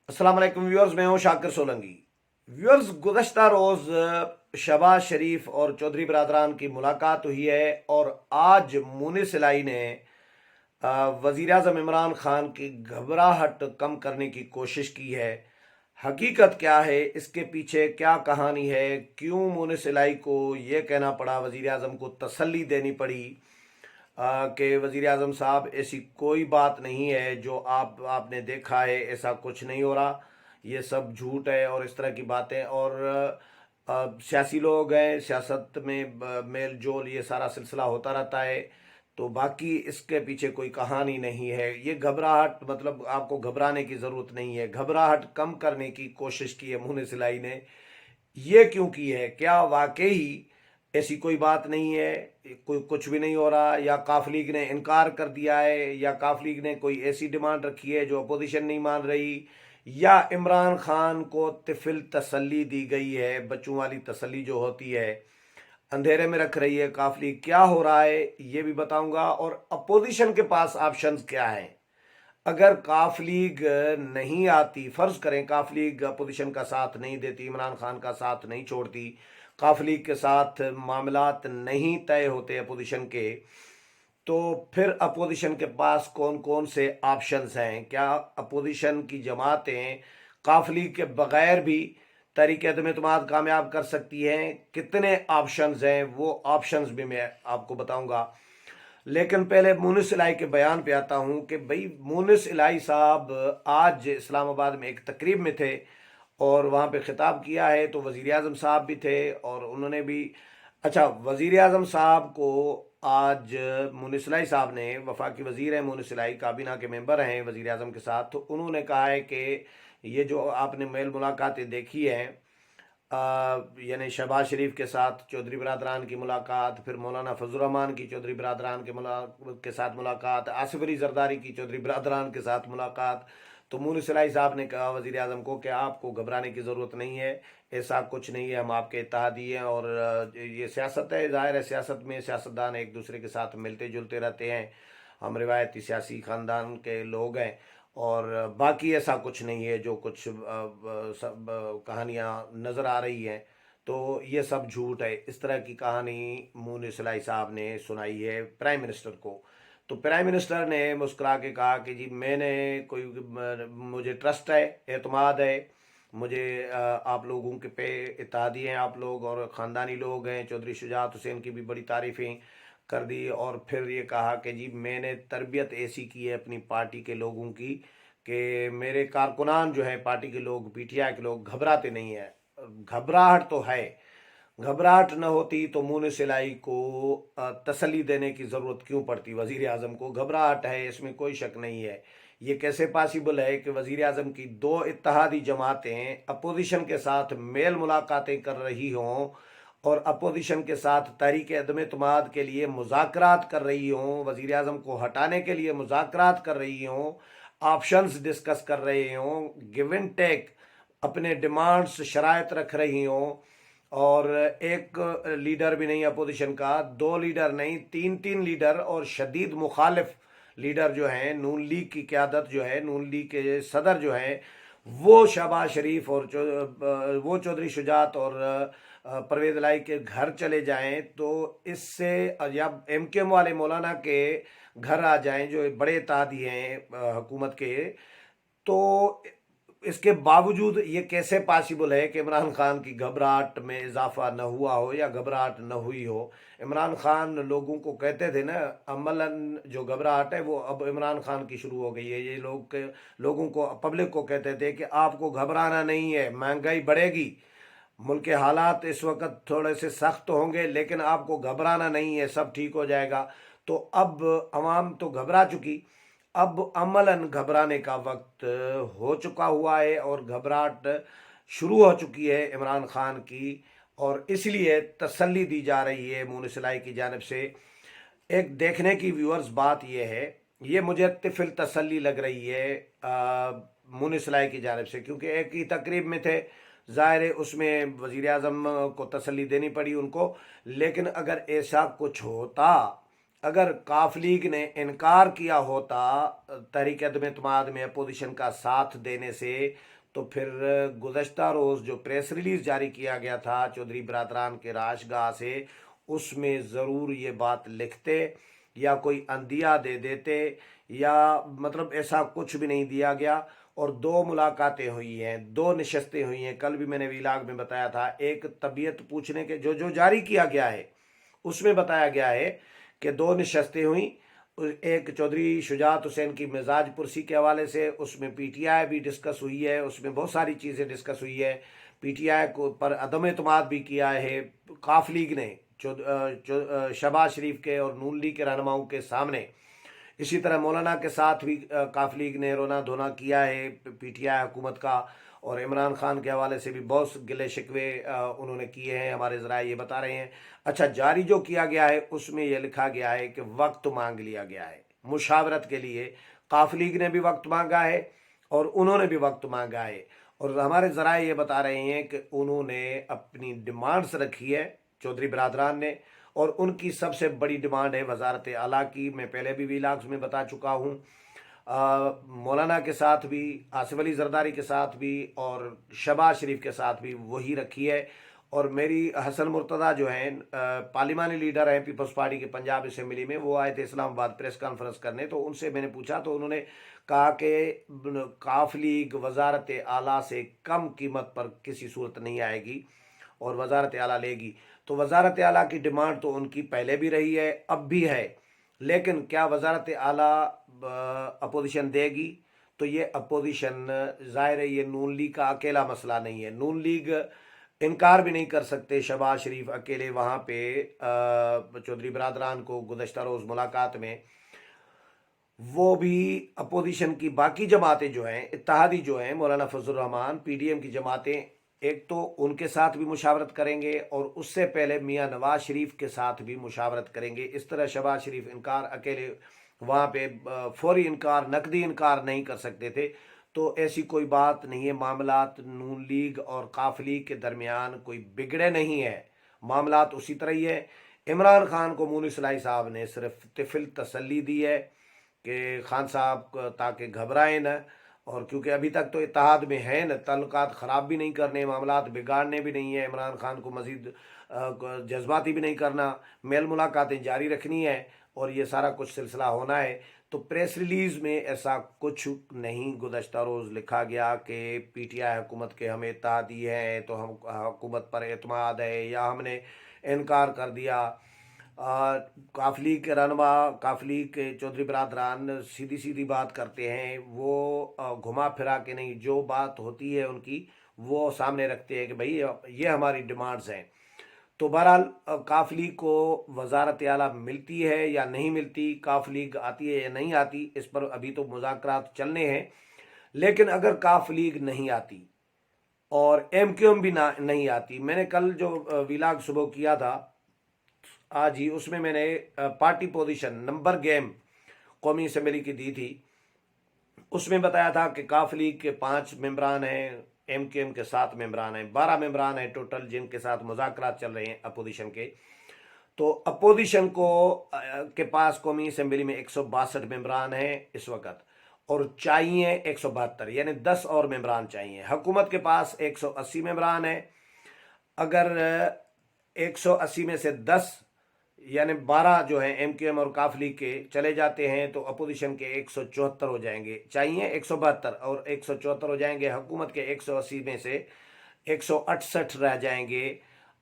अस्सलाम वालेकुम व्यूअर्स, मैं हूं शाकिर सोलंकी। व्यूअर्स, गुज़श्ता रोज़ शहबाज शरीफ और चौधरी बरदरान की मुलाकात हुई है और आज मुनिस इलाही ने वज़ीर आज़म इमरान खान की घबराहट कम करने की कोशिश की है। हकीकत क्या है, इसके पीछे क्या कहानी है, क्यों मुनिस इलाही को ये कहना पड़ा, वज़ीर आज़म को तसल्ली देनी पड़ी कि वज़ीर आज़म साहब ऐसी कोई बात नहीं है जो आपने देखा है, ऐसा कुछ नहीं हो रहा, ये सब झूठ है और इस तरह की बातें। और सियासी लोग हैं, सियासत में मेल जोल ये सारा सिलसिला होता रहता है। तो बाकी इसके पीछे कोई कहानी नहीं है। ये घबराहट, मतलब आपको घबराने की ज़रूरत नहीं है। घबराहट कम करने की कोशिश की है मुनिस इलाही ने। ये क्यों की है? क्या वाकई ऐसी कोई बात नहीं है, कोई कुछ भी नहीं हो रहा, या काफ लीग ने इनकार कर दिया है, या काफ लीग ने कोई ऐसी डिमांड रखी है जो अपोजिशन नहीं मान रही, या इमरान खान को तिफिल तसल्ली दी गई है, बच्चों वाली तसल्ली जो होती है, अंधेरे में रख रही है काफ लीग? क्या हो रहा है ये भी बताऊंगा। और अपोजिशन के पास ऑप्शंस क्या हैं अगर काफ लीग नहीं आती। फर्ज करें काफ लीग अपोजिशन का साथ नहीं देती, इमरान खान का साथ नहीं छोड़ती, काफ लीग के साथ मामलात नहीं तय होते अपोजिशन के, तो फिर अपोजिशन के पास कौन कौन से ऑप्शंस हैं? क्या अपोजिशन की जमातें काफ लीग के बगैर भी तहरीक अदम एतमाद कामयाब कर सकती हैं? कितने ऑप्शंस हैं, वो ऑप्शंस भी मैं आपको बताऊंगा। लेकिन पहले मुनिस इलाही के बयान पे आता हूँ कि भाई मुनिस इलाही साहब आज इस्लामाबाद में एक तकरीब में थे और वहाँ पे खिताब किया है। तो वज़ीर आज़म साहब भी थे और उन्होंने भी, अच्छा, वज़ीर आज़म साहब को आज मुनिस इलाही साहब ने, वफाकी वज़ीर हैं मुनिस इलाही, काबीना के मेंबर हैं वज़ीर आज़म के साथ, तो उन्होंने कहा है कि ये जो आपने मेल मुलाकातें देखी हैं, यानी शहबाज शरीफ के साथ चौधरी बरदरान की मुलाकात, फिर मौलाना फजल रहमान की चौधरी बरदरान के साथ मुलाकात, आसिफ अली जरदारी की चौधरी बरदरान के साथ मुलाकात, तो मुनिस इलाही साहब ने कहा वज़ीर आज़म को कि आपको घबराने की ज़रूरत नहीं है, ऐसा कुछ नहीं है, हम आपके इत्तेहादी हैं। और ये सियासत है, ज़ाहिर है सियासत में सियासतदान एक दूसरे के साथ मिलते जुलते रहते हैं, हम रिवायती सियासी ख़ानदान के लोग हैं, और बाकी ऐसा कुछ नहीं है जो कुछ सब कहानियाँ नज़र आ रही हैं, तो ये सब झूठ है। इस तरह की कहानी मुनिस इलाही साहब ने सुनाई है प्राइम मिनिस्टर को। तो प्राइम मिनिस्टर ने मुस्कुरा के कहा कि जी मैंने कोई, मुझे ट्रस्ट है, एतमाद है, मुझे आप लोगों के पे इत्तेहादी हैं आप लोग और ख़ानदानी लोग हैं। चौधरी शुजात हुसैन की भी बड़ी तारीफ़ें कर दी और फिर ये कहा कि जी मैंने तरबियत ऐसी की है अपनी पार्टी के लोगों की कि मेरे कारकुनान जो है, पार्टी के लोग, पीटीआई के लोग घबराते नहीं है। घबराहट तो है, घबराहट न होती तो मुनिस इलाही को तसल्ली देने की ज़रूरत क्यों पड़ती? वज़ीर आज़म को घबराहट है, इसमें कोई शक नहीं है। ये कैसे पॉसिबल है कि वज़ीर आज़म की दो इत्तेहादी जमातें अपोजिशन के साथ मेल मुलाकातें कर रही हों और अपोजिशन के साथ तहरीक अदम एतमाद के लिए मुज़ाकरात कर रही हों, वज़ीर आज़म को हटाने के लिए मुज़ाकरात कर रही हों, ऑप्शंस डिस्कस कर रहे हों, गिव एंड टेक, अपने डिमांड्स शराइत रख रही हों, और एक लीडर भी नहीं अपोजिशन का, दो लीडर नहीं, तीन तीन लीडर और शदीद मुखालिफ लीडर जो हैं, नून लीग की क़यादत जो है, नून लीग के सदर जो हैं, वो शहबाज शरीफ और वो चौधरी शुजात और परवेज़ इलाही के घर चले जाएं, तो इससे, या एमकेएम वाले मौलाना के घर आ जाएं जो बड़े इत्तेहादी हैं हुकूमत के, तो इसके बावजूद ये कैसे पॉसिबल है कि इमरान खान की घबराहट में इजाफा न हुआ हो या घबराहट न हुई हो? इमरान खान लोगों को कहते थे ना, अमलन जो घबराहट है वो अब इमरान खान की शुरू हो गई है। ये लोगों को, पब्लिक को कहते थे कि आपको घबराना नहीं है, महंगाई बढ़ेगी, मुल्क के हालात इस वक्त थोड़े से सख्त होंगे, लेकिन आपको घबराना नहीं है, सब ठीक हो जाएगा। तो अब अवाम तो घबरा चुकी, अब अमलन घबराने का वक्त हो चुका हुआ है और घबराहट शुरू हो चुकी है इमरान खान की, और इसलिए तसल्ली दी जा रही है मुनिस इलाही की जानिब से। एक देखने की व्यूअर्स बात यह है, ये मुझे तिफिल तसल्ली लग रही है मुनिस इलाही की जानिब से, क्योंकि एक ही तकरीब में थे, ज़ाहिर है उसमें वज़ीर आज़म को तसल्ली देनी पड़ी उनको। लेकिन अगर ऐसा कुछ होता, अगर काफ लीग ने इनकार किया होता तहरीक अदम एतमाद में अपोजिशन का साथ देने से, तो फिर गुज़श्ता रोज़ जो प्रेस रिलीज़ जारी किया गया था चौधरी बरादरान के राशगाह से, उसमें ज़रूर ये बात लिखते या कोई अंदिया दे देते, या मतलब ऐसा कुछ भी नहीं दिया गया। और दो मुलाकातें हुई हैं, दो नशस्तें हुई हैं, कल भी मैंने वीलाग में बताया था। एक तबीयत पूछने के जो जो जारी किया गया है उसमें बताया गया है कि दो नशस्तें हुई। एक चौधरी शुजात हुसैन की मिजाज पुरसी के हवाले से, उसमें पीटीआई भी डिस्कस हुई है, उसमें बहुत सारी चीज़ें डिस्कस हुई है। पीटीआई को पर अदम एतमाद भी किया है काफ लीग ने शहबाज शरीफ के और नून लीग के रहनुमाओं के सामने। इसी तरह मौलाना के साथ भी काफ लीग ने रोना धोना किया है पीटीआई हुकूमत का, और इमरान खान के हवाले से भी बहुत गिले शिकवे उन्होंने किए हैं, हमारे ज़रा ये बता रहे हैं। अच्छा, जारी जो किया गया है उसमें यह लिखा गया है कि वक्त मांग लिया गया है मुशावरत के लिए। काफ लीग ने भी वक्त मांगा है और उन्होंने भी वक्त मांगा है, और हमारे ज़रा ये बता रहे हैं कि उन्होंने अपनी डिमांड्स रखी है चौधरी बरादरान ने, और उनकी सबसे बड़ी डिमांड है वजारत आला की। मैं पहले भी वीलाग्स में बता चुका हूँ। मौलाना के साथ भी, आसिफ अली जरदारी के साथ भी और शहबाज शरीफ के साथ भी वही रखी है। और मेरी हसन मुर्तज़ा जो हैं पार्लिमानी लीडर हैं पीपल्स पार्टी के पंजाब असेंबली में, वो आए थे इस्लामाबाद प्रेस कॉन्फ्रेंस करने, तो उनसे मैंने पूछा तो उन्होंने कहा कि काफ लीग वजारत आला से कम कीमत पर किसी सूरत नहीं आएगी और वजारत आला लेगी। तो वजारत आला की डिमांड तो उनकी पहले भी रही है, अब भी है, लेकिन क्या वजारत आला अपोजिशन देगी? तो ये अपोजिशन, ज़ाहिर है ये नून लीग का अकेला मसला नहीं है। नून लीग इनकार भी नहीं कर सकते शहबाज शरीफ अकेले वहाँ पे चौधरी बरादरान को गुज़श्ता रोज़ मुलाकात में, वो भी अपोजिशन की बाकी जमातें जो हैं, इत्तेहादी जो हैं, मौलाना फजल रहमान, पीडीएम की जमातें, एक तो उनके साथ भी मुशावरत करेंगे और उससे पहले मियाँ नवाज शरीफ के साथ भी मुशावरत करेंगे। इस तरह शहबाज शरीफ इनकार अकेले वहाँ पे फौरी इनकार, नकदी इनकार नहीं कर सकते थे। तो ऐसी कोई बात नहीं है, मामलात नून लीग और काफ लीग के दरमियान कोई बिगड़े नहीं है, मामलात उसी तरह ही है। इमरान खान को मुनीस इलाही साहब ने सिर्फ तिफिल तसल्ली दी है कि खान साहब ताकि घबराएं न, और क्योंकि अभी तक तो इत्तेहाद में है न, ताल्लुकात ख़राब भी नहीं करने, मामलात बिगाड़ने भी नहीं है, इमरान खान को मज़ीद जज्बाती भी नहीं करना, मेल मुलाकातें जारी रखनी है और ये सारा कुछ सिलसिला होना है। तो प्रेस रिलीज़ में ऐसा कुछ नहीं गुज़श्ता रोज़ लिखा गया कि पीटीआई हुकूमत के हमें इत्तेहादी हैं तो हम हुकूमत पर एतमाद है, या हमने इनकार कर दिया। काफ लीग के रहनुमा, काफ लीग के चौधरी बरादरान सीधी सीधी बात करते हैं, वो घुमा फिरा के नहीं, जो बात होती है उनकी वो सामने रखते हैं कि भाई ये हमारी डिमांड्स हैं। तो बहरहाल काफ लीग को वजारत आला मिलती है या नहीं मिलती, काफ लीग आती है या नहीं आती, इस पर अभी तो मुज़ाकरात चलने हैं। लेकिन अगर काफ लीग नहीं आती और एमक्यूएम भी नहीं आती, मैंने कल जो वीलाग सुबह किया था आज ही, उसमें मैंने पार्टी पोजीशन नंबर गेम कौमी असम्बली की दी थी। उसमें बताया था कि काफ लीग के 5 मेंबरान हैं, एमक्यूएम के 7 मेंबरान हैं, 12 मेंबरान हैं टोटल जिनके साथ मुज़ाकरात चल रहे हैं अपोजिशन के। तो अपोजिशन को के पास कौमी असम्बली में 162 मेंबरान हैं इस वक्त, और चाहिए 172, यानी 10 और मेंबरान चाहिए। हुकूमत के पास 180 मेंबरान हैं। अगर 180 में से 10 यानी 12 जो हैं एमक्यूएम और काफ लीग के चले जाते हैं तो अपोजिशन के 174 हो जाएंगे, चाहिए 172 और 174 हो जाएंगे। हुकूमत के 180 में से 168 रह जाएंगे,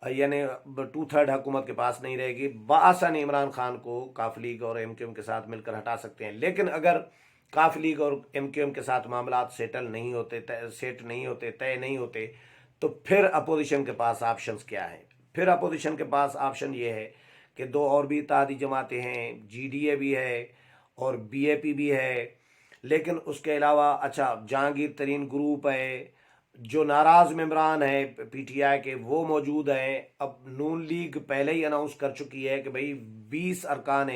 यानी 2/3 हुकूमत के पास नहीं रहेगी। बआसानी इमरान खान को काफ लीग और एमक्यूएम के साथ मिलकर हटा सकते हैं। लेकिन अगर काफ लीग और एमक्यूएम के साथ मामलात सेटल नहीं होते, तय नहीं होते, तो फिर अपोजिशन के पास ऑप्शंस क्या है? फिर अपोजिशन के पास ऑप्शन ये है कि 2 और भी इत्तेहादी जमातें हैं, जीडीए भी है और बीएपी भी है। लेकिन उसके अलावा अच्छा जहांगीर तरीन ग्रुप है, जो नाराज़ मेंबरान है पीटीआई के वो मौजूद हैं। अब नून लीग पहले ही अनाउंस कर चुकी है कि भाई 20 अरकान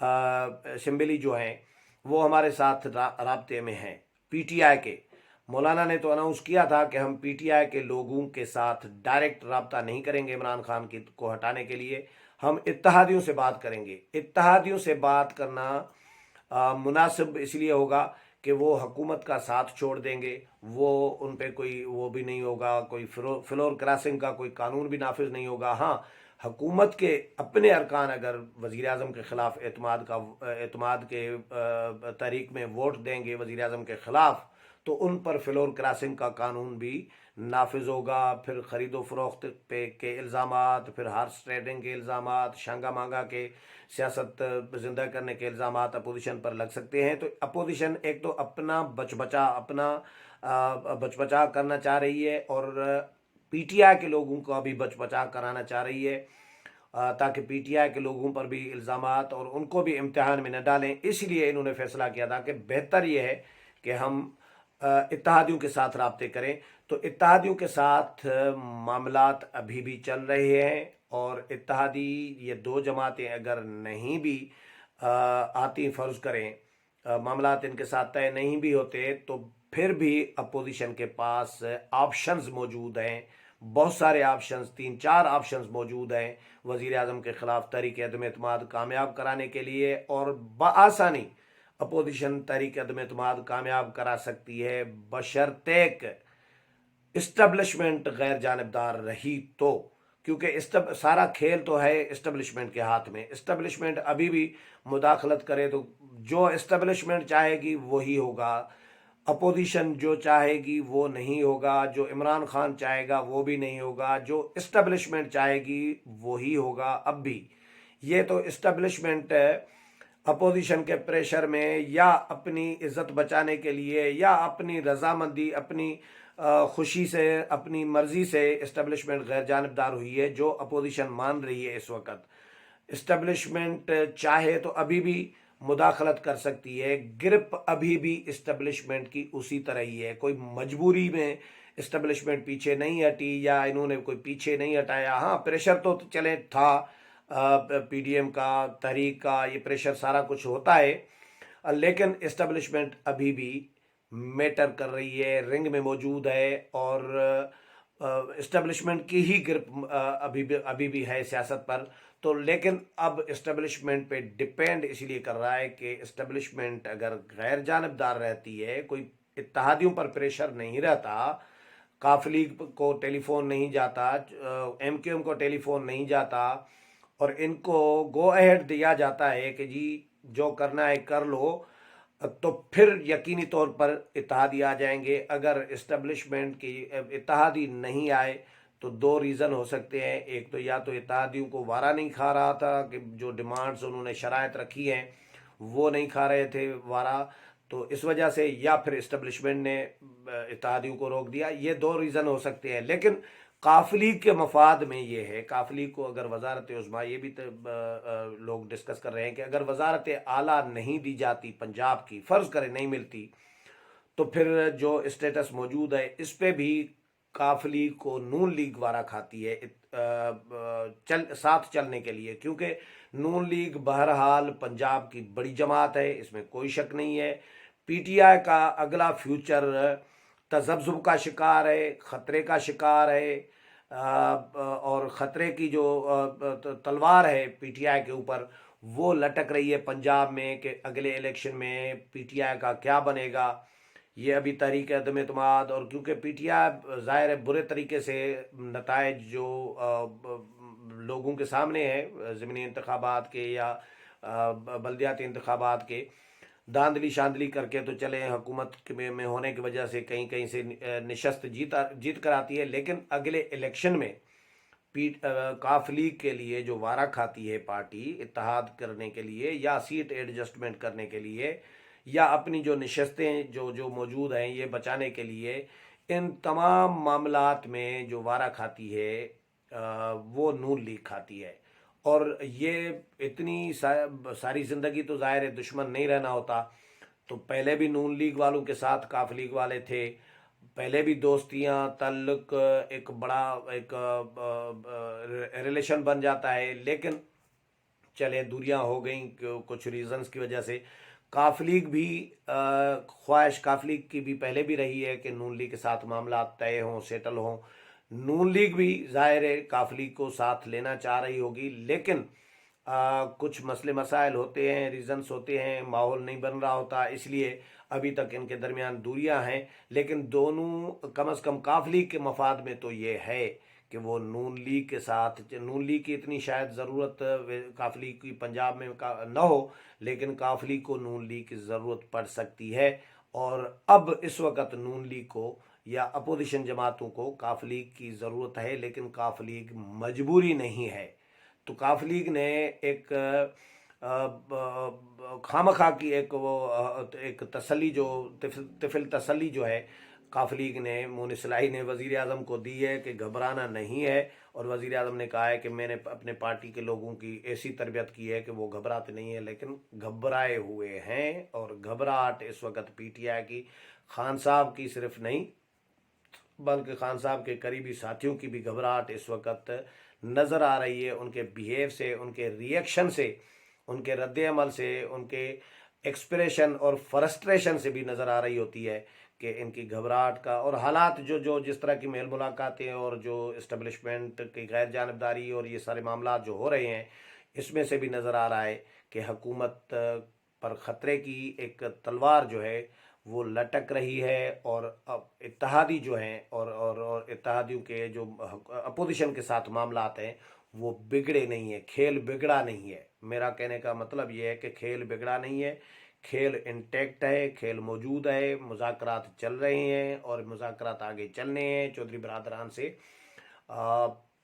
असम्बली जो हैं वो हमारे साथ राब्ते में हैं पीटीआई के। मौलाना ने तो अनाउंस किया था कि हम पीटीआई के लोगों के साथ डायरेक्ट राब्ता नहीं करेंगे इमरान खान को हटाने के लिए, ہم اتحادیوں سے بات کریں گے۔ اتحادیوں سے بات کرنا مناسب اس لیے ہوگا کہ وہ حکومت کا ساتھ چھوڑ دیں گے، وہ ان پہ کوئی وہ بھی نہیں ہوگا، کوئی فلور کراسنگ کا کوئی قانون بھی نافذ نہیں ہوگا۔ ہاں، حکومت کے اپنے ارکان اگر وزیر اعظم کے خلاف اعتماد کے تحریک میں ووٹ دیں گے وزیر اعظم کے خلاف، تو ان پر فلور کراسنگ کا قانون بھی نافذ ہوگا۔ پھر خرید و فروخت کے الزامات، پھر ہارس ٹریڈنگ کے الزامات، شانگا مانگا کے سیاست زندہ کرنے کے الزامات اپوزیشن پر لگ سکتے ہیں۔ تو اپوزیشن ایک تو اپنا بچ بچا کرنا چاہ رہی ہے، اور پی ٹی آئی کے لوگوں کو بھی بچ بچا کرانا چاہ رہی ہے، تاکہ پی ٹی آئی کے لوگوں پر بھی الزامات اور ان کو بھی امتحان میں نہ ڈالیں۔ اس لیے انہوں نے فیصلہ کیا تھا کہ بہتر یہ ہے کہ ہم اتحادیوں کے ساتھ رابطے کریں۔ تو اتحادیوں کے ساتھ معاملات ابھی بھی چل رہے ہیں، اور اتحادی یہ دو جماعتیں اگر نہیں بھی آتی، فرض کریں معاملات ان کے ساتھ طے نہیں بھی ہوتے، تو پھر بھی اپوزیشن کے پاس آپشنز موجود ہیں، بہت سارے آپشنز، 3-4 آپشنز موجود ہیں وزیر اعظم کے خلاف تحریک عدم اعتماد کامیاب کرانے کے لیے، اور بآسانی اپوزیشن تحریک عدم اعتماد کامیاب کرا سکتی ہے، بشرطیک اسٹیبلشمنٹ غیر جانبدار رہی تو۔ کیونکہ سارا کھیل تو ہے اسٹیبلشمنٹ کے ہاتھ میں۔ اسٹیبلشمنٹ ابھی بھی مداخلت کرے تو جو اسٹیبلشمنٹ چاہے گی وہی ہوگا، اپوزیشن جو چاہے گی وہ نہیں ہوگا، جو عمران خان چاہے گا وہ بھی نہیں ہوگا، جو اسٹیبلشمنٹ چاہے گی وہی ہوگا۔ اب بھی یہ تو اسٹیبلشمنٹ اپوزیشن کے پریشر میں، یا اپنی عزت بچانے کے لیے، یا اپنی رضامندی، اپنی خوشی سے، اپنی مرضی سے اسٹیبلشمنٹ غیر جانبدار ہوئی ہے، جو اپوزیشن مان رہی ہے اس وقت۔ اسٹیبلشمنٹ چاہے تو ابھی بھی مداخلت کر سکتی ہے، گرپ ابھی بھی اسٹیبلشمنٹ کی اسی طرح ہی ہے، کوئی مجبوری میں اسٹیبلشمنٹ پیچھے نہیں ہٹی، یا انہوں نے کوئی پیچھے نہیں ہٹایا۔ ہاں، پریشر تو چلے تھا، پی ڈی ایم کا، تحریک کا، یہ پریشر سارا کچھ ہوتا ہے، لیکن اسٹیبلشمنٹ ابھی بھی میٹر کر رہی ہے، رنگ میں موجود ہے، اور اسٹیبلشمنٹ کی ہی گرپ ابھی بھی ہے سیاست پر۔ تو لیکن اب اسٹیبلشمنٹ پہ ڈیپینڈ اس لیے کر رہا ہے کہ اسٹیبلشمنٹ اگر غیر جانبدار رہتی ہے، کوئی اتحادیوں پر پریشر نہیں رہتا، کاف لیگ کو ٹیلی فون نہیں جاتا، ایم کیو ایم کو ٹیلی فون نہیں جاتا، اور ان کو گو اہیڈ دیا جاتا ہے کہ جی جو کرنا ہے کر لو، تو پھر یقینی طور پر اتحادی آ جائیں گے۔ اگر اسٹیبلشمنٹ کی اتحادی نہیں آئے تو دو ریزن ہو سکتے ہیں، ایک تو یا تو اتحادیوں کو وارا نہیں کھا رہا تھا کہ جو ڈیمانڈز انہوں نے شرائط رکھی ہیں وہ نہیں کھا رہے تھے وارا، تو اس وجہ سے، یا پھر اسٹیبلشمنٹ نے اتحادیوں کو روک دیا۔ یہ دو ریزن ہو سکتے ہیں، لیکن کاف لیگ کے مفاد میں یہ ہے، کاف لیگ کو اگر وزارت عظمیٰ، یہ بھی لوگ ڈسکس کر رہے ہیں کہ اگر وزارت اعلیٰ نہیں دی جاتی پنجاب کی، فرض کریں نہیں ملتی، تو پھر جو اسٹیٹس موجود ہے اس پہ بھی کاف لیگ کو نون لیگ وارا کھاتی ہے ساتھ چلنے کے لیے، کیونکہ نون لیگ بہرحال پنجاب کی بڑی جماعت ہے، اس میں کوئی شک نہیں ہے۔ پی ٹی آئی کا اگلا فیوچر تذبذب کا شکار ہے، خطرے کا شکار ہے، اور خطرے کی جو تلوار ہے پی ٹی آئی کے اوپر وہ لٹک رہی ہے پنجاب میں، کہ اگلے الیکشن میں پی ٹی آئی کا کیا بنے گا۔ یہ ابھی تحریک عدم اعتماد، اور کیونکہ پی ٹی آئی ظاہر ہے برے طریقے سے نتائج جو لوگوں کے سامنے ہے ضمنی انتخابات کے یا بلدیاتی انتخابات کے، داندلی شاندلی کر کے تو چلے حکومت میں ہونے کی وجہ سے کہیں کہیں سے نشست جیت کر آتی ہے، لیکن اگلے الیکشن میں کاف لیگ کے لیے جو وارا کھاتی ہے پارٹی اتحاد کرنے کے لیے، یا سیٹ ایڈجسٹمنٹ کرنے کے لیے، یا اپنی جو نشستیں جو موجود ہیں یہ بچانے کے لیے، ان تمام معاملات میں جو وارا کھاتی ہے وہ نون لیگ کھاتی ہے۔ اور یہ اتنی ساری زندگی تو ظاہر ہے دشمن نہیں رہنا ہوتا، تو پہلے بھی نون لیگ والوں کے ساتھ کاف لیگ والے تھے، پہلے بھی دوستیاں، تعلق، ایک بڑا ایک ریلیشن بن جاتا ہے، لیکن چلے دوریاں ہو گئیں کچھ ریزنز کی وجہ سے۔ کاف لیگ بھی خواہش کاف لیگ کی بھی پہلے بھی رہی ہے کہ نون لیگ کے ساتھ معاملات طے ہوں، سیٹل ہوں، नून लीग भी ज़ाहिर है काफ लीग को साथ लेना चाह रही होगी, लेकिन कुछ मसले मसाइल होते हैं, रीजंस होते हैं, माहौल नहीं बन रहा होता, इसलिए अभी तक इनके दरमियान दूरियां हैं। लेकिन दोनों कम अज़ कम काफ लीग के मफाद में तो ये है कि वो नून लीग के साथ, नून लीग की इतनी शायद ज़रूरत काफ लीग की पंजाब में न हो, लेकिन काफ लीग को नून लीग की ज़रूरत पड़ सकती है। और अब इस वक्त नून लीग को या अपोजिशन जमातों को काफ लीग की ज़रूरत है, लेकिन काफ लीग मजबूरी नहीं है। तो काफ लीग ने एक खामखा की एक तसल्ली, जो तिफिल तसल्ली जो है काफ लीग ने, मोनिस इलाही ने वज़ीर आज़म को दी है कि घबराना नहीं है। और वज़ीर आज़म ने कहा है कि मैंने अपने पार्टी के लोगों की ऐसी तरबियत की है कि वो घबराते नहीं है, लेकिन घबराए हुए हैं। और घबराहट इस वक्त पीटीआई की, खान साहब की सिर्फ नहीं, बल्कि खान साहब के करीबी साथियों की भी घबराहट इस वक्त नज़र आ रही है। उनके बिहेव से, उनके रिएक्शन से, उनके रद्द अमल से, उनके एक्सप्रेशन और फ्रस्ट्रेशन से भी नज़र आ रही होती है कि इनकी घबराहट का, और हालात जो जो जिस तरह की मेल मुलाकातें और जो इस्टबलिशमेंट की गैर जानबदारी और ये सारे मामला जो हो रहे हैं, इसमें से भी नज़र आ रहा है कि हुकूमत पर ख़तरे की एक तलवार जो है वो लटक रही है। और अब इत्तेहादी जो हैं और इत्तेहादियों के जो अपोजिशन के साथ मामला आते हैं वो बिगड़े नहीं है, खेल बिगड़ा नहीं है। मेरा कहने का मतलब ये है कि खेल बिगड़ा नहीं है, खेल इंटैक्ट है, खेल मौजूद है, मुज़ाकरात चल रहे हैं और मुज़ाकरात आगे चलने हैं। चौधरी बरादरान से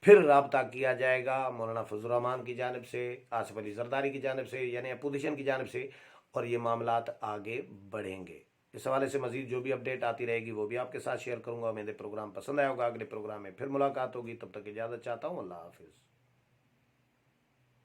फिर रब्ता किया जाएगा मौलाना फजल रहमान की जानिब से, आसिफ अली जरदारी की जानिब से, यानी अपोजिशन की जानिब से, और ये मामलात आगे बढ़ेंगे। इस हवाले से मजीद जो भी अपडेट आती रहेगी वो भी आपके साथ शेयर करूंगा। मेरे प्रोग्राम पसंद आया होगा, अगले प्रोग्राम में फिर मुलाकात होगी। तब तक इजाज़त चाहता हूँ। अल्लाह हाफिज़।